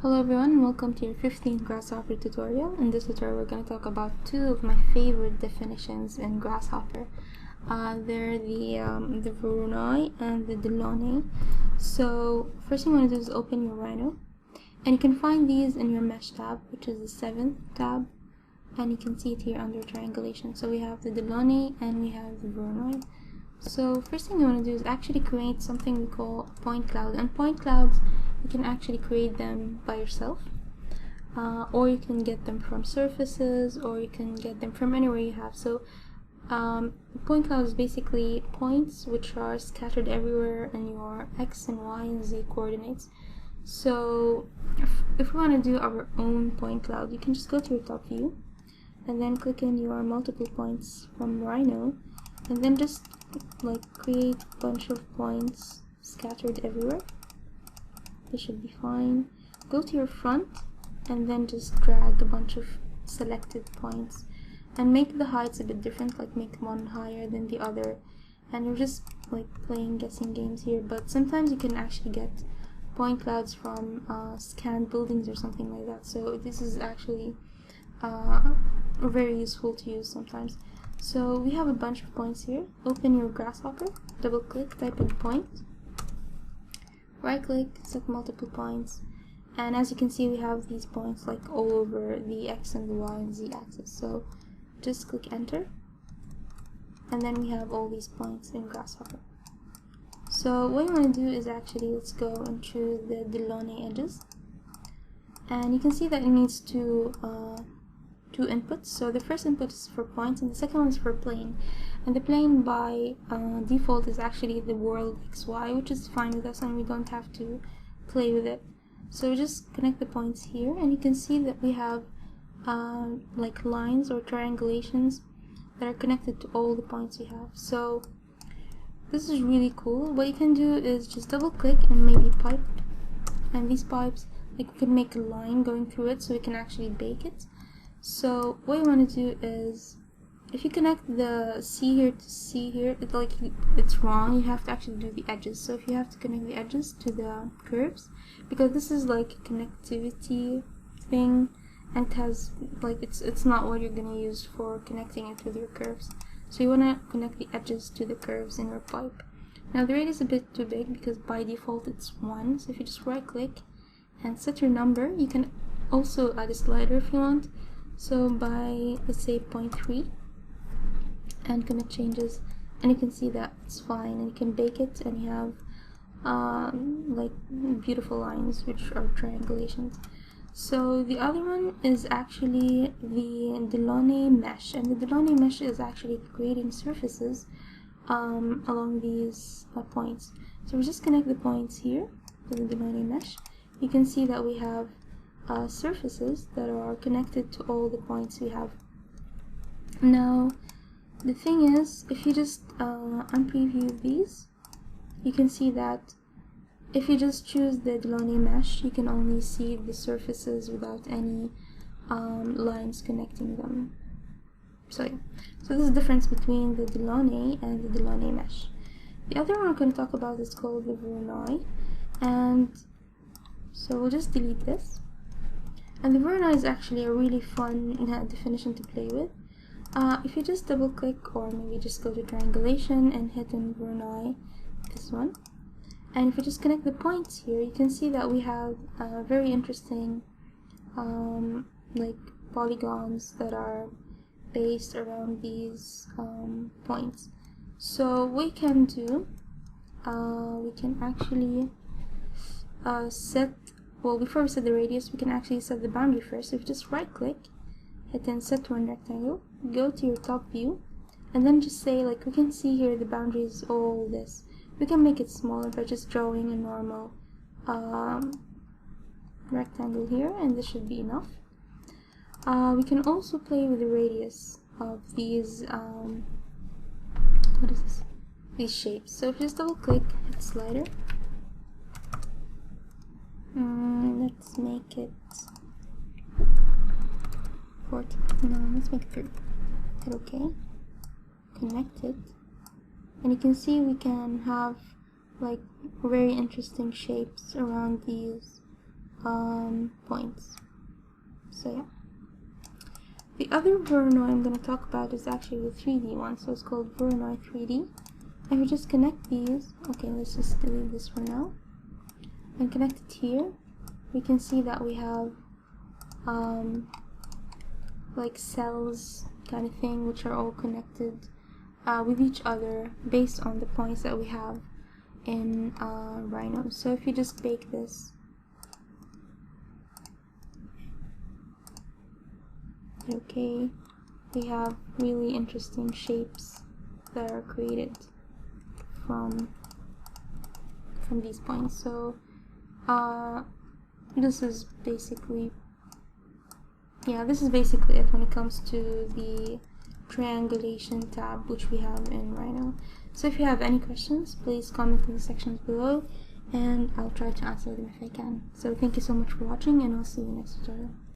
Hello everyone, welcome to your 15th Grasshopper tutorial. In this tutorial we're going to talk about two of my favorite definitions in Grasshopper. They're the Voronoi and the Delaunay. So first thing you want to do is open your Rhino, and you can find these in your Mesh tab, which is the 7th tab, and you can see it here under triangulation. So we have the Delaunay and we have the Voronoi. So first thing you want to do is actually create something we call point cloud, and point clouds you can actually create them by yourself, or you can get them from surfaces, or you can get them from anywhere you have. So point cloud is basically points which are scattered everywhere in your x and y and z coordinates. So if we want to do our own point cloud, you can just go to your top view and then click in your multiple points from Rhino, and then just like create a bunch of points scattered everywhere. This should be fine. Go to your front and then just drag a bunch of selected points and make the heights a bit different, like make one higher than the other, and you're just like playing guessing games here, but sometimes you can actually get point clouds from scanned buildings or something like that. So this is actually very useful to use sometimes. So we have a bunch of points here. Open your Grasshopper, double click, type in point, right click, set multiple points, and as you can see we have these points like all over the x and the y and z axis. So just click enter, and then we have all these points in Grasshopper. So what you want to do is actually, let's go and choose the Delaunay edges, and you can see that it needs two inputs. So the first input is for points and the second one is for plane, and the plane by default is actually the world XY, which is fine with us and we don't have to play with it. So just connect the points here, and you can see that we have like lines or triangulations that are connected to all the points we have. So this is really cool. What you can do is just double click and maybe pipe, and these pipes, like we can make a line going through it so we can actually bake it. So what you want to do is, if you connect the C here to C here, it's wrong. You have to actually do the edges. So if you have to connect the edges to the curves, because this is like a connectivity thing, and it has like it's not what you're gonna use for connecting it with your curves. So you want to connect the edges to the curves in your pipe. Now the radius is a bit too big because by default it's 1. So if you just right click and set your number, you can also add a slider if you want. So by, let's say, 0.3, and connect changes, and you can see that it's fine, and you can bake it, and you have like beautiful lines which are triangulations. So the other one is actually the Delaunay mesh, and the Delaunay mesh is actually creating surfaces along these points. So we just connect the points here to the Delaunay mesh. You can see that we have surfaces that are connected to all the points we have. Now the thing is, if you just unpreview these, you can see that if you just choose the Delaunay mesh, you can only see the surfaces without any lines connecting them. So yeah, so this is the difference between the Delaunay and the Delaunay mesh. The other one we're going to talk about is called the Voronoi, and so we'll just delete this. And the Voronoi is actually a really fun definition to play with. If you just double click, or maybe just go to triangulation and hit in Voronoi, this one, and if you just connect the points here, you can see that we have very interesting like polygons that are based around these points. So what we can do, we can actually set, well, before we set the radius, we can actually set the boundary first. So if you just right click, hit in set one rectangle, go to your top view, and then just say, like we can see here, the boundary is all this. We can make it smaller by just drawing a normal rectangle here, and this should be enough. We can also play with the radius of these what is this? These shapes. So if you just double click, hit slider, let's make it 40. No, let's make it 30. Hit OK. Connect it, and you can see we can have like very interesting shapes around these points. So yeah. The other Voronoi I'm going to talk about is actually the 3D one, so it's called Voronoi 3D. If we just connect these, okay, let's just delete this for now, and connect it here, we can see that we have like cells kind of thing, which are all connected with each other based on the points that we have in Rhino. So if you just bake this, okay, we have really interesting shapes that are created from these points. So this is basically it when it comes to the triangulation tab which we have in Rhino. So if you have any questions, please comment in the sections below and I'll try to answer them if I can. So thank you so much for watching, and I'll see you next tutorial.